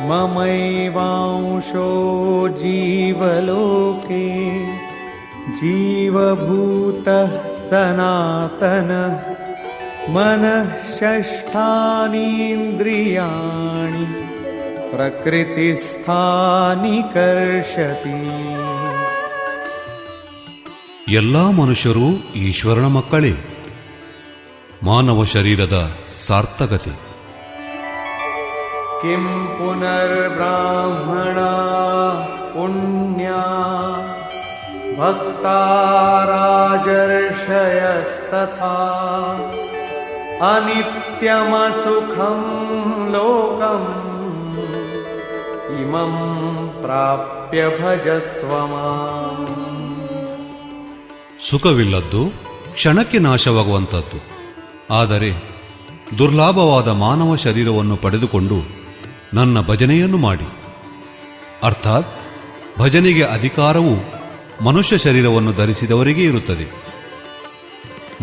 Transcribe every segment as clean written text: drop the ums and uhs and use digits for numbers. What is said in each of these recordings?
ಮಮೈವಾಂಶೋ ಜೀವಲೋಕೆ ಜೀವಭೂತಃ ಸನಾತನಃ ಮನಃ ಷಷ್ಠಾನೀಂದ್ರಿಯಾಣಿ ಪ್ರಕೃತಿಸ್ಥಾನಿ ಕರ್ಷತಿ. ಎಲ್ಲಾ ಮನುಷ್ಯರು ಈಶ್ವರನ ಮಕ್ಕಳೇ. ಮಾನವ ಶರೀರದ ಸಾರ್ಥಕತೆ. ಕಿಂ ಪುನರ್ಬ್ರಾಹ್ಮಣ ಪುಣ್ಯಾ ಭಕ್ತಾ ರಾಜರ್ಷಯಸ್ತಥಾ ಅನಿತ್ಯಮಸುಖಂ ಲೋಕಂ ಇಮಂ ಪ್ರಾಪ್ಯ ಭಜಸ್ವ ಮಾಂ. ಸುಖವಿಲ್ಲದ್ದು ಕ್ಷಣಕ್ಕೆ ನಾಶವಾಗುವಂಥದ್ದು. ಆದರೆ ದುರ್ಲಾಭವಾದ ಮಾನವ ಶರೀರವನ್ನು ಪಡೆದುಕೊಂಡು ನನ್ನ ಭಜನೆಯನ್ನು ಮಾಡಿ. ಅರ್ಥಾತ್ ಭಜನೆಗೆ ಅಧಿಕಾರವು ಮನುಷ್ಯ ಶರೀರವನ್ನು ಧರಿಸಿದವರಿಗೆ ಇರುತ್ತದೆ.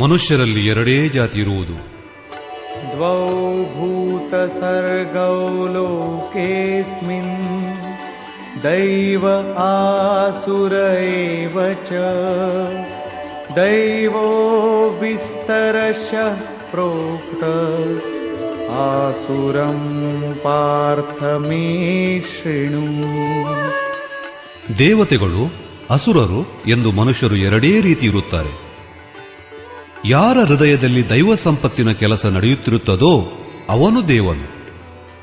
ಮನುಷ್ಯರಲ್ಲಿ ಎರಡೇ ಜಾತಿ ಇರುವುದು. ದ್ವೌ ಭೂತ ಸರ್ಗೌ ಲೋಕೇಸ್ಮಿನ್ ದೈವ ಆಸುರ ಏವ ಚ ದೈವೋ ವಿಸ್ತರಶಃ ಪ್ರೋಕ್ತ ಆಸುರಂ ಪಾರ್ಥ ಮೇ ಶೃಣು. ದೇವತೆಗಳು ಅಸುರರು ಎಂದು ಮನುಷ್ಯರು ಎರಡೇ ರೀತಿ ಇರುತ್ತಾರೆ. ಯಾರ ಹೃದಯದಲ್ಲಿ ದೈವ ಸಂಪತ್ತಿನ ಕೆಲಸ ನಡೆಯುತ್ತಿರುತ್ತದೋ ಅವನು ದೇವನು.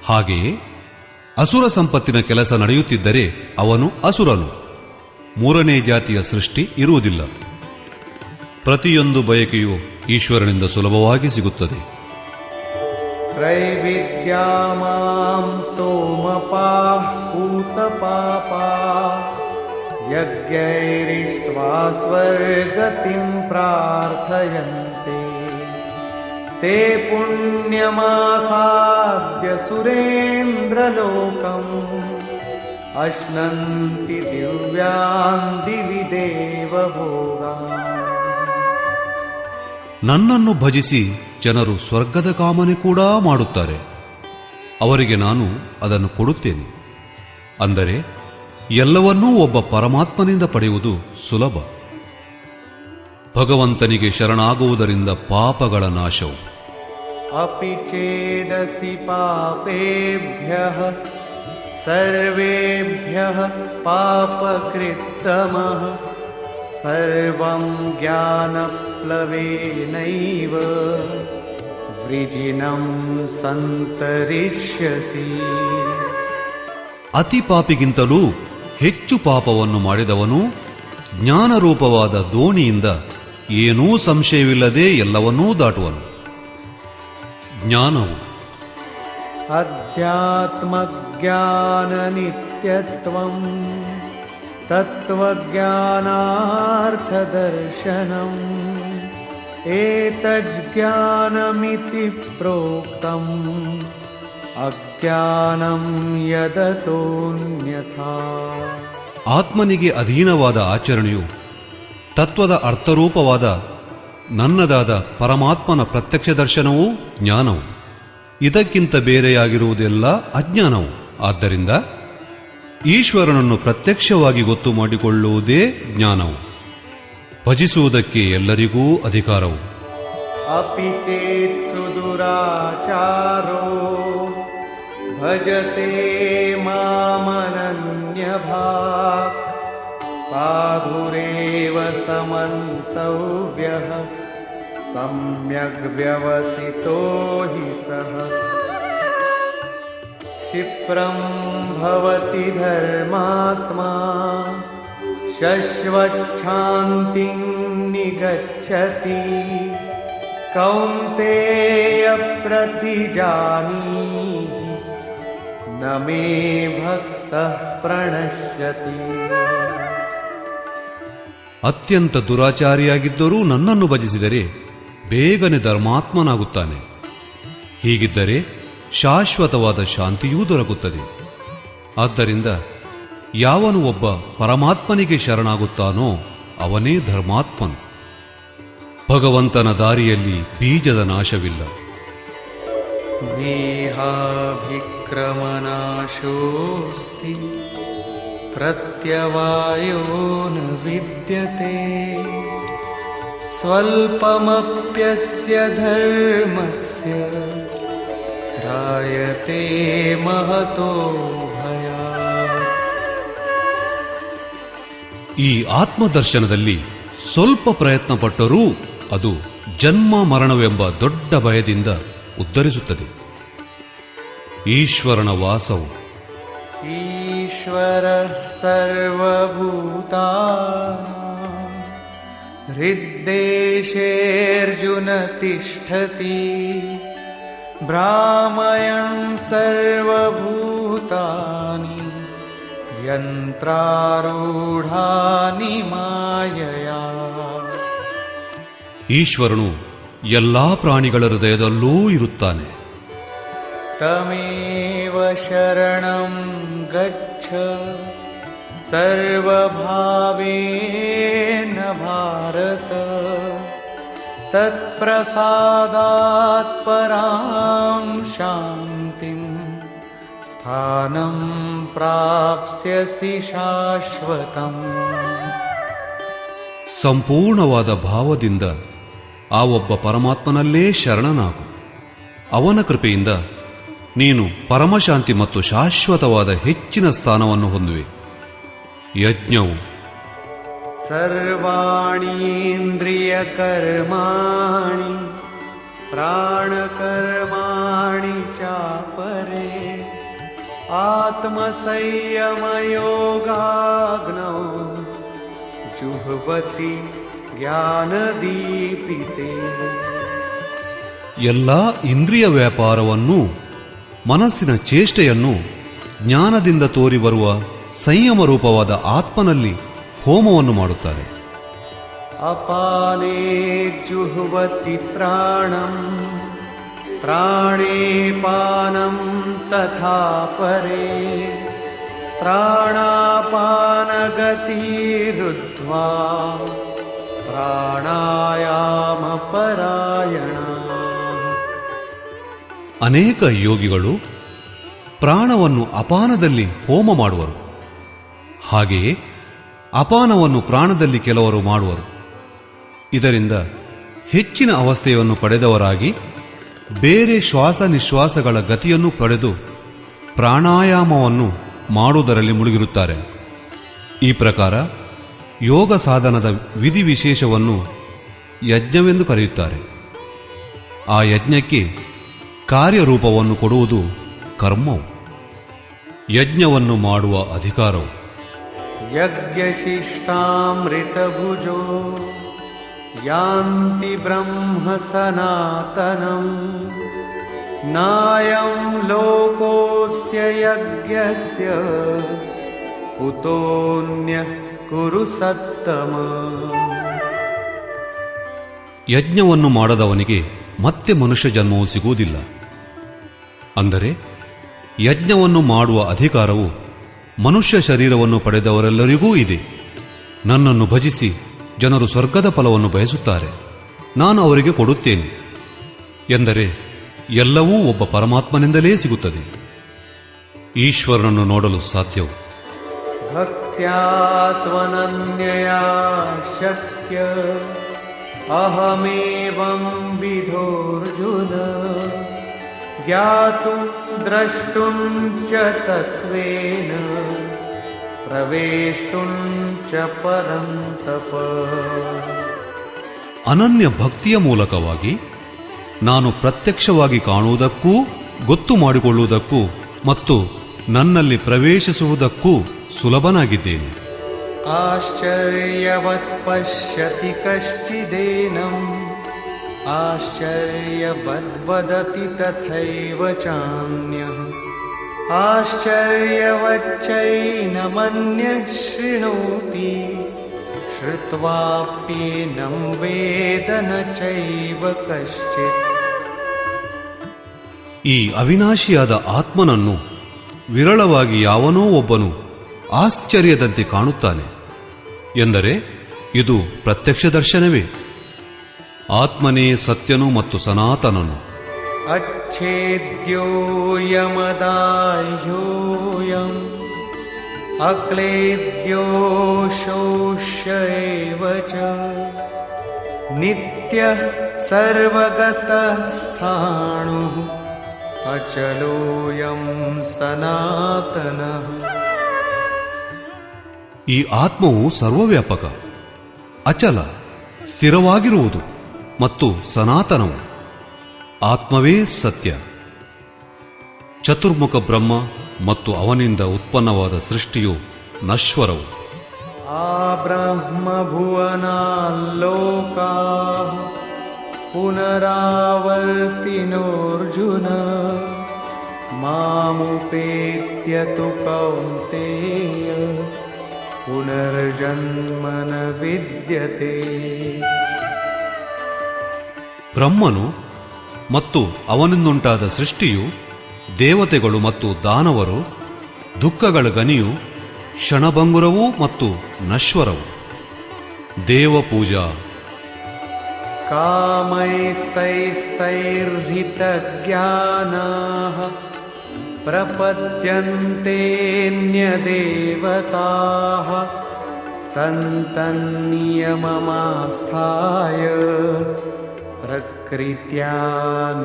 ಹಾಗೆಯೇ ಅಸುರ ಸಂಪತ್ತಿನ ಕೆಲಸ ನಡೆಯುತ್ತಿದ್ದರೆ ಅವನು ಅಸುರನು. ಮೂರನೇ ಜಾತಿಯ ಸೃಷ್ಟಿ ಇರುವುದಿಲ್ಲ. ಪ್ರತಿಯೊಂದು ಬಯಕೆಯು ಈಶ್ವರನಿಂದ ಸುಲಭವಾಗಿ ಸಿಗುತ್ತದೆ. ತ್ರೈವಿದ್ಯಾ ಮಾಂ ಸೋಮಪಾಃ ಭೂತಪಾಪಾಃ ಯಜ್ಞೈರಿಷ್ಟ್ವಾ ಸ್ವರ್ಗತಿಂ ಪ್ರಾರ್ಥಯಂತೆ ತೇ ಪುಣ್ಯಮಾಸಾದ್ಯ ಸುರೇಂದ್ರಲೋಕಂ ಅಶ್ನಂತಿ ದಿವ್ಯಾನ್ ದಿವಿ ದೇವಭೋಗಾನ್. ನನ್ನನ್ನು ಭಜಿಸಿ ಜನರು ಸ್ವರ್ಗದ ಕಾಮನೆ ಕೂಡ ಮಾಡುತ್ತಾರೆ. ಅವರಿಗೆ ನಾನು ಅದನ್ನು ಕೊಡುತ್ತೇನೆ. ಅಂದರೆ ಎಲ್ಲವನ್ನೂ ಒಬ್ಬ ಪರಮಾತ್ಮನಿಂದ ಪಡೆಯುವುದು ಸುಲಭ. ಭಗವಂತನಿಗೆ ಶರಣಾಗುವುದರಿಂದ ಪಾಪಗಳ ನಾಶವು. ಅಪಿ ಚೇದಸಿ ಪಾಪೇಭ್ಯಃ ಸರ್ವೇಭ್ಯಃ ಪಾಪಕೃತ್ತಮಃ ಸರ್ವಂ ಜ್ಞಾನಪ್ಲವೇನೈವ ವೃಜಿನಂ ಸಂತರಿಷ್ಯಸಿ. ಅತಿ ಪಾಪಿಗಿಂತಲೂ ಹೆಚ್ಚು ಪಾಪವನ್ನು ಮಾಡಿದವನು ಜ್ಞಾನರೂಪವಾದ ದೋಣಿಯಿಂದ ಏನೂ ಸಂಶಯವಿಲ್ಲದೆ ಎಲ್ಲವನ್ನೂ ದಾಟುವನು. ಜ್ಞಾನವು ಅಧ್ಯಾತ್ಮಜ್ಞಾನ ನಿತ್ಯತ್ವಂ ತತ್ವಜ್ಞಾನಾರ್ಥದರ್ಶನಂ ಏತಜ್ಞಾನಮಿತಿ ಪ್ರೋಕ್ತಂ ಅಜ್ಞಾನಂ ಯದತೋನ್ಯಥಾ. ಆತ್ಮನಿಗೆ ಅಧೀನವಾದ ಆಚರಣೆಯು ತತ್ವದ ಅರ್ಥರೂಪವಾದ ನನ್ನದಾದ ಪರಮಾತ್ಮನ ಪ್ರತ್ಯಕ್ಷ ದರ್ಶನವೂ ಜ್ಞಾನವು. ಇದಕ್ಕಿಂತ ಬೇರೆಯಾಗಿರುವುದೆಲ್ಲ ಅಜ್ಞಾನವು. ಆದ್ದರಿಂದ ಈಶ್ವರನನ್ನು ಪ್ರತ್ಯಕ್ಷವಾಗಿ ಗೊತ್ತು ಮಾಡಿಕೊಳ್ಳುವುದೇ ಜ್ಞಾನವು. ಭಜಿಸುವುದಕ್ಕೆ ಎಲ್ಲರಿಗೂ ಅಧಿಕಾರವು. ಅಪಿ ಚೇತ್ ಸುದುರಾಚಾರೋ ಭಜತೆ ಮಾಮನನ್ಯಭಾಕ್ ಸಾಧುರೇವ ಸಮಂತವ್ಯಃ ಸಮ್ಯಗ್ ವ್ಯವಸಿತೋ ಹಿ ಸಃ. ಕ್ಷಿಪ್ರಂ ಭವತಿ ಧರ್ಮಾತ್ಮಾ ಶಶ್ವಚ್ಛಾಂತಿಂ ನಿಗಚ್ಚತಿ ಕೌಂತೇಯ ಪ್ರತಿಜಾನೀಹಿ ನ ಮೇ ಭಕ್ತಃ ಪ್ರಣಶ್ಯತಿ. ಅತ್ಯಂತ ದುರಾಚಾರಿಯಾಗಿದ್ದರೂ ನನ್ನನ್ನು ಭಜಿಸಿದರೆ ಬೇಗನೆ ಧರ್ಮಾತ್ಮನಾಗುತ್ತಾನೆ. ಹೀಗಿದ್ದರೆ ಶಾಶ್ವತವಾದ ಶಾಂತಿಯೂ ದೊರಕುತ್ತದೆ. ಆದ್ದರಿಂದ ಯಾವನು ಒಬ್ಬ ಪರಮಾತ್ಮನಿಗೆ ಶರಣಾಗುತ್ತಾನೋ ಅವನೇ ಧರ್ಮಾತ್ಮನು. ಭಗವಂತನ ದಾರಿಯಲ್ಲಿ ಬೀಜದ ನಾಶವಿಲ್ಲ. ದೇಹಾಭಿಕ್ರಮನಾಶೋಸ್ತಿ ಪ್ರತ್ಯವಾಯೋ ನ ವಿದ್ಯತೆ ಸ್ವಲ್ಪಮಪ್ಯಸ್ಯ ಧರ್ಮಸ್ಯ ತ್ರಾಯತೆ ಮಹತೋ ಭಯಾತ್. ಈ ಆತ್ಮದರ್ಶನದಲ್ಲಿ ಸ್ವಲ್ಪ ಪ್ರಯತ್ನ ಪಟ್ಟರೂ ಅದು ಜನ್ಮ ಮರಣವೆಂಬ ದೊಡ್ಡ ಭಯದಿಂದ ಉದ್ಧರಿಸುತ್ತದೆ. ಈಶ್ವರನ ವಾಸವು ಈಶ್ವರ ಸರ್ವಭೂತಾನಾಂ ಹೃದ್ದೇಶೇರ್ಜುನ ತಿಷ್ಠತಿ ಭ್ರಾಮಯನ್ ಸರ್ವಭೂತಾನಿ ಯಂತ್ರಾರೂಢಾನಿ ಮಾಯಯಾ. ಈಶ್ವರನು ಎಲ್ಲಾ ಪ್ರಾಣಿಗಳ ಹೃದಯದಲ್ಲೂ ಇರುತ್ತಾನೆ. ತಮೇವ ಶರಣಂ ಗಚ್ಚ ಸರ್ವಭಾವೇನ ಭಾರತ ತತ್ಪ್ರಸಾದಾತ್ ಪರಾಂ ಶಾಂತಿಂ ಸ್ಥಾನಂ ಪ್ರಾಪ್ಸ್ಯಸಿ ಶಾಶ್ವತಂ. ಸಂಪೂರ್ಣವಾದ ಭಾವದಿಂದ ಆ ಒಬ್ಬ ಪರಮಾತ್ಮನಲ್ಲೇ ಶರಣನಾಗು. ಅವನ ಕೃಪೆಯಿಂದ ನೀನು ಪರಮಶಾಂತಿ ಮತ್ತು ಶಾಶ್ವತವಾದ ಹೆಚ್ಚಿನ ಸ್ಥಾನವನ್ನು ಹೊಂದುವೆ. ಯಜ್ಞವು ಸರ್ವಾಣೀಂದ್ರಿಯಕರ್ಮಾಣಿ ಪ್ರಾಣಕರ್ಮಾಣಿ ಚಾಪರೇ ಆತ್ಮಸಂಯಮಯೋಗಾಗ್ನೌ ಜುಹ್ವತಿ ಜ್ಞಾನದೀಪಿತೆ. ಎಲ್ಲ ಇಂದ್ರಿಯ ವ್ಯಾಪಾರವನ್ನು, ಮನಸ್ಸಿನ ಚೇಷ್ಟೆಯನ್ನು ಜ್ಞಾನದಿಂದ ತೋರಿ ಬರುವ ಸಂಯಮ ರೂಪವಾದ ಆತ್ಮನಲ್ಲಿ ಹೋಮವನ್ನು ಮಾಡುತ್ತಾರೆ. ಅಪಾನೇ ಜುಹ್ವತಿ ಪ್ರಾಣಂ ಪ್ರಾಣೇ ಪಾನಂ ತಥಾ ಪರೇ ಪ್ರಾಣಾಪಾನಗತಿರುದ್ಧ್ವಾ ಪ್ರಾಣಾಯಾಮ ಪರಾಯಣ. ಅನೇಕ ಯೋಗಿಗಳು ಪ್ರಾಣವನ್ನು ಅಪಾನದಲ್ಲಿ ಹೋಮ ಮಾಡುವರು. ಹಾಗೆಯೇ ಅಪಾನವನ್ನು ಪ್ರಾಣದಲ್ಲಿ ಕೆಲವರು ಮಾಡುವರು. ಇದರಿಂದ ಹೆಚ್ಚಿನ ಅವಸ್ಥೆಯನ್ನು ಪಡೆದವರಾಗಿ ಬೇರೆ ಶ್ವಾಸ ನಿಶ್ವಾಸಗಳ ಗತಿಯನ್ನು ಪಡೆದು ಪ್ರಾಣಾಯಾಮವನ್ನು ಮಾಡುವುದರಲ್ಲಿ ಮುಳುಗಿರುತ್ತಾರೆ. ಈ ಪ್ರಕಾರ ಯೋಗ ಸಾಧನದ ವಿಧಿವಿಶೇಷವನ್ನು ಯಜ್ಞವೆಂದು ಕರೆಯುತ್ತಾರೆ. ಆ ಯಜ್ಞಕ್ಕೆ ಕಾರ್ಯರೂಪವನ್ನು ಕೊಡುವುದು ಕರ್ಮವು. ಯಜ್ಞವನ್ನು ಮಾಡುವ ಅಧಿಕಾರವು ಯಜ್ಞಶಿಷ್ಟಾಮೃತಭುಜೋ ಯಾಂತಿ ಬ್ರಹ್ಮ ಸನಾತನಂ ನಾಯಂ ಲೋಕೋಸ್ತ್ಯಯಜ್ಞಸ್ಯ ಕುತೋನ್ಯಃ ಕುರು ಸತ್ತಮ. ಯಜ್ಞವನ್ನು ಮಾಡದವನಿಗೆ ಮತ್ತೆ ಮನುಷ್ಯ ಜನ್ಮವು ಸಿಗುವುದಿಲ್ಲ. ಅಂದರೆ ಯಜ್ಞವನ್ನು ಮಾಡುವ ಅಧಿಕಾರವು ಮನುಷ್ಯ ಶರೀರವನ್ನು ಪಡೆದವರೆಲ್ಲರಿಗೂ ಇದೆ. ನನ್ನನ್ನು ಭಜಿಸಿ ಜನರು ಸ್ವರ್ಗದ ಫಲವನ್ನು ಬಯಸುತ್ತಾರೆ, ನಾನು ಅವರಿಗೆ ಕೊಡುತ್ತೇನೆ ಎಂದರೆ ಎಲ್ಲವೂ ಒಬ್ಬ ಪರಮಾತ್ಮನಿಂದಲೇ ಸಿಗುತ್ತದೆ. ಈಶ್ವರನನ್ನು ನೋಡಲು ಸಾಧ್ಯವು ಭಕ್ತ್ಯಾತ್ಮನನ್ಯಯಾ ಶಕ್ಯ ಅಹಮೇವಂ ವಿಧೋರ್ಜುನ ಜ್ಞಾತುಂ ದ್ರಷ್ಟುಂ ಚ ತತ್ವೇನ ಪ್ರವೇಷ್ಟುಂ ಚ ಪರಂತಪ. ಅನನ್ಯ ಭಕ್ತಿಯ ಮೂಲಕವಾಗಿ ನಾನು ಪ್ರತ್ಯಕ್ಷವಾಗಿ ಕಾಣುವುದಕ್ಕೂ ಗೊತ್ತು ಮಾಡಿಕೊಳ್ಳುವುದಕ್ಕೂ ಮತ್ತು ನನ್ನಲ್ಲಿ ಪ್ರವೇಶಿಸುವುದಕ್ಕೂ ಸುಲಭನಾಗಿದ್ದೇನೆ. ಆಶ್ಚರ್ಯವತ್ ಪಶ್ಯತಿ ಕಶ್ಚಿದೇನಂ ಆಶ್ಚರ್ಯವದ್ವದತಿ ತಥೈವ ಚಾನ್ಯಃ ಆಶ್ಚರ್ಯವಚ್ಚೈನಮನ್ಯಃ ಶೃಣೋತಿ ಶ್ರುತ್ವಾಪ್ಯೇನಂ ವೇದ ನ ಚೈವ ಕಶ್ಚಿತ್. ಈ ಅವಿನಾಶಿಯಾದ ಆತ್ಮನನ್ನು ವಿರಳವಾಗಿ ಯಾವನೋ ಒಬ್ಬನು ಆಶ್ಚರ್ಯದಂತೆ ಕಾಣುತ್ತಾನೆ ಎಂದರೆ ಇದು ಪ್ರತ್ಯಕ್ಷ ದರ್ಶನವೇ. ಆತ್ಮನೇ ಸತ್ಯನು ಮತ್ತು ಸನಾತನನು. अच्छेद्योऽयमदाह्योऽयम् अक्लेद्यो शोष्य एव च नित्यः सर्वगतः स्थाणुः अचलोऽयं सनातनः. ಈ ಆತ್ಮವು ಸರ್ವವ್ಯಾಪಕ, ಅಚಲ, ಸ್ಥಿರವಾಗಿರುವುದು ಮತ್ತು ಸನಾತನವು. ಆತ್ಮವೇ ಸತ್ಯ. ಚತುರ್ಮುಖ ಬ್ರಹ್ಮ ಮತ್ತು ಅವನಿಂದ ಉತ್ಪನ್ನವಾದ ಸೃಷ್ಟಿಯು ನಶ್ವರವು. ಆ ಬ್ರಹ್ಮಭುವನಾಲ್ಲೋಕಾಃ ಪುನರಾವರ್ತಿನೋರ್ಜುನ ಮಾಮುಪೇತ್ಯ ತು ಕೌಂತೇಯ ಪುನರ್ಜನ್ಮ ನ ವಿದ್ಯತೆ. ಬ್ರಹ್ಮನು ಮತ್ತು ಅವನಿಂದುಂಟಾದ ಸೃಷ್ಟಿಯು, ದೇವತೆಗಳು ಮತ್ತು ದಾನವರು, ದುಃಖಗಳ ಗನಿಯು, ಕ್ಷಣಭಂಗುರವೂ ಮತ್ತು ನಶ್ವರವು. ದೇವಪೂಜಾ ಕಾಮೈಸ್ತೈಸ್ತೈರ್ಹಿತಜ್ಞಾನಾಃ ಪ್ರಪದ್ಯಂತೇನ್ಯದೇವತಾಃ ತನ್ನಿಯಮಮಾಸ್ಥಾಯ ಪ್ರಕೃತ್ಯಾ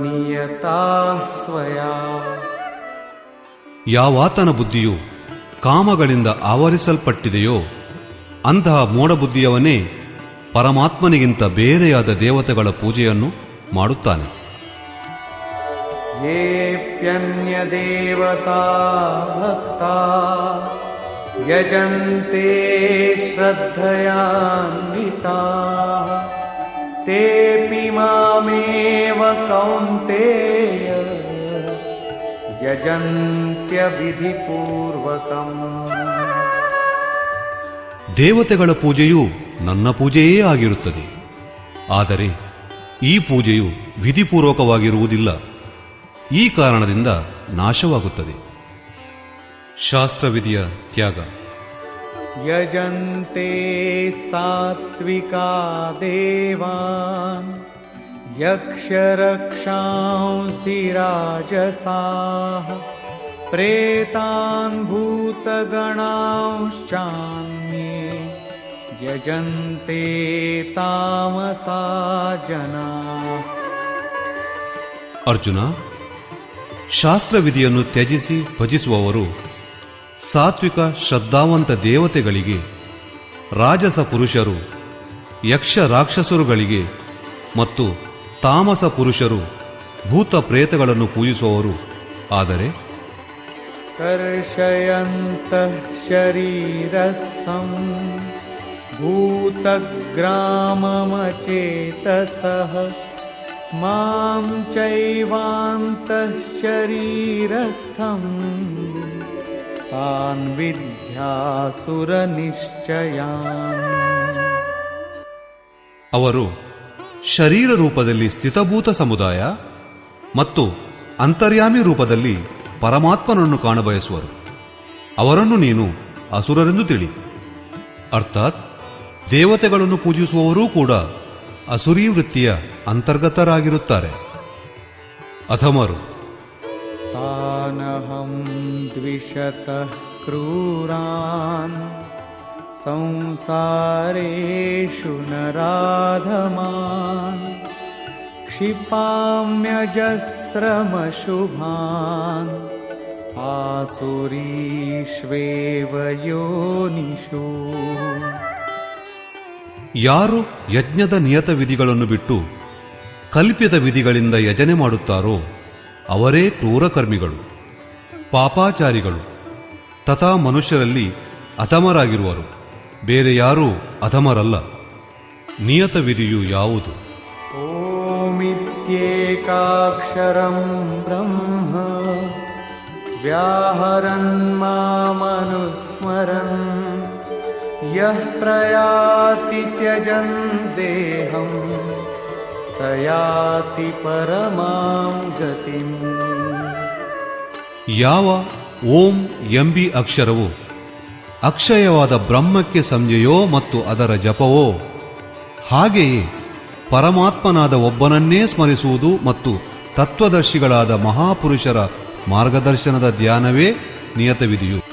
ನಿಯತಾಃ ಸ್ವಯಾ. ಯಾವಾತನ ಬುದ್ಧಿಯು ಕಾಮಗಳಿಂದ ಆವರಿಸಲ್ಪಟ್ಟಿದೆಯೋ ಅಂತಹ ಮೋಡಬುದ್ಧಿಯವನೇ ಪರಮಾತ್ಮನಿಗಿಂತ ಬೇರೆಯಾದ ದೇವತೆಗಳ ಪೂಜೆಯನ್ನು ಮಾಡುತ್ತಾನೆ. ಯೇಪ್ಯನ್ಯದೇವತಾ ಭಕ್ತಾ ಯಜಂತೆ ಶ್ರದ್ಧಯಾನ್ವಿತಾಃ ತೇಪಿ ಮಾಮೇವ ಕೌಂತೇಯ ಯಜಂತ್ಯ ವಿಧಿಪೂರ್ವಕಂ. ದೇವತೆಗಳ ಪೂಜೆಯು ನನ್ನ ಪೂಜೆಯೇ ಆಗಿರುತ್ತದೆ. ಆದರೆ ಈ ಪೂಜೆಯು ವಿಧಿಪೂರ್ವಕವಾಗಿರುವುದಿಲ್ಲ. ಈ ಕಾರಣದಿಂದ ನಾಶವಾಗುತ್ತದೆ. ಶಾಸ್ತ್ರವಿಧಿಯ ತ್ಯಾಗ. ಯಜಂತೆ ಸಾತ್ವಿಕಾ ದೇವಾನ್ ಯಕ್ಷರಕ್ಷಾಂಸಿ ರಾಜಸಾಃ ಪ್ರೇತಾನ್ ಭೂತಗಣಾಂಶ್ಚಾನ್ಯೇ ಯಜಂತೆ ತಾಮಸಾ ಜನಾಃ. ಅರ್ಜುನ, ಶಾಸ್ತ್ರವಿಧಿಯನ್ನು ತ್ಯಜಿಸಿ ಭಜಿಸುವವರು ಸಾತ್ವಿಕ ಶ್ರದ್ಧಾವಂತ ದೇವತೆಗಳಿಗೆ, ರಾಜಸ ಪುರುಷರು ಯಕ್ಷ ರಾಕ್ಷಸರುಗಳಿಗೆ ಮತ್ತು ತಾಮಸ ಪುರುಷರು ಭೂತ ಪ್ರೇತಗಳನ್ನು ಪೂಜಿಸುವವರು. ಆದರೆ ಕರ್ಷಯಂತಃ ಶರೀರಸ್ಥಂ ಭೂತಗ್ರಾಮಮಚೇತಸಃ ಮಾಂ ಚೈವಾಂತಃ ಶರೀರಸ್ಥಂ ತಾನ್ ವಿದ್ಯಾಸುರ ನಿಶ್ಚಯಾನ್. ಅವರು ಶರೀರ ರೂಪದಲ್ಲಿ ಸ್ಥಿತಭೂತ ಸಮುದಾಯ ಮತ್ತು ಅಂತರ್ಯಾಮಿ ರೂಪದಲ್ಲಿ ಪರಮಾತ್ಮನನ್ನು ಕಾಣಬಯಸುವರು. ಅವರನ್ನು ನೀನು ಅಸುರರೆಂದು ತಿಳಿ. ಅರ್ಥಾತ್ ದೇವತೆಗಳನ್ನು ಪೂಜಿಸುವವರೂ ಕೂಡ ಅಸುರೀ ವೃತ್ತಿಯ ಅಂತರ್ಗತರಾಗಿರುತ್ತಾರೆ. ಅಧಮರು. ತಾನಹಂ ದ್ವಿಷತಃ ಕ್ರೂರಾನ್ ಸಂಸಾರೇಷು ನರಾಧಮಾನ್ ಕ್ಷಿಪಾಮ್ಯಜಸ್ರಮಶುಭಾನ್ ಆಸುರೀಷ್ವೇವ ಯೋನಿಷು. ಯಾರು ಯಜ್ಞದ ನಿಯತ ವಿಧಿಗಳನ್ನು ಬಿಟ್ಟು ಕಲ್ಪಿತ ವಿಧಿಗಳಿಂದ ಯಜನೆ ಮಾಡುತ್ತಾರೋ ಅವರೇ ಕ್ರೂರಕರ್ಮಿಗಳು, ಪಾಪಾಚಾರಿಗಳು ತಥಾ ಮನುಷ್ಯರಲ್ಲಿ ಅಧಮರಾಗಿರುವರು. ಬೇರೆ ಯಾರೂ ಅಧಮರಲ್ಲ. ನಿಯತ ವಿಧಿಯು ಯಾವುದು? ಓಮಿತ್ಯೇಕಾಕ್ಷರಂ ಬ್ರಹ್ಮ ವ್ಯಾಹರನ್ ಮಾಮನುಸ್ಮರನ್ ಯಃ ಪ್ರಯಾತಿ ತ್ಯಜನ್ ದೇಹಂ ಸ ಯಾತಿ ಪರಮಾಂ ಗತಿಂ. ಯಾವ ಓಂ ಎಂಬಿ ಅಕ್ಷರವು ಅಕ್ಷಯವಾದ ಬ್ರಹ್ಮಕ್ಕೆ ಸಂಜೆಯೋ ಮತ್ತು ಅದರ ಜಪವೋ, ಹಾಗೆಯೇ ಪರಮಾತ್ಮನಾದ ಒಬ್ಬನನ್ನೇ ಸ್ಮರಿಸುವುದು ಮತ್ತು ತತ್ವದರ್ಶಿಗಳಾದ ಮಹಾಪುರುಷರ ಮಾರ್ಗದರ್ಶನದ ಧ್ಯಾನವೇ ನಿಯತ ವಿಧಿಯು.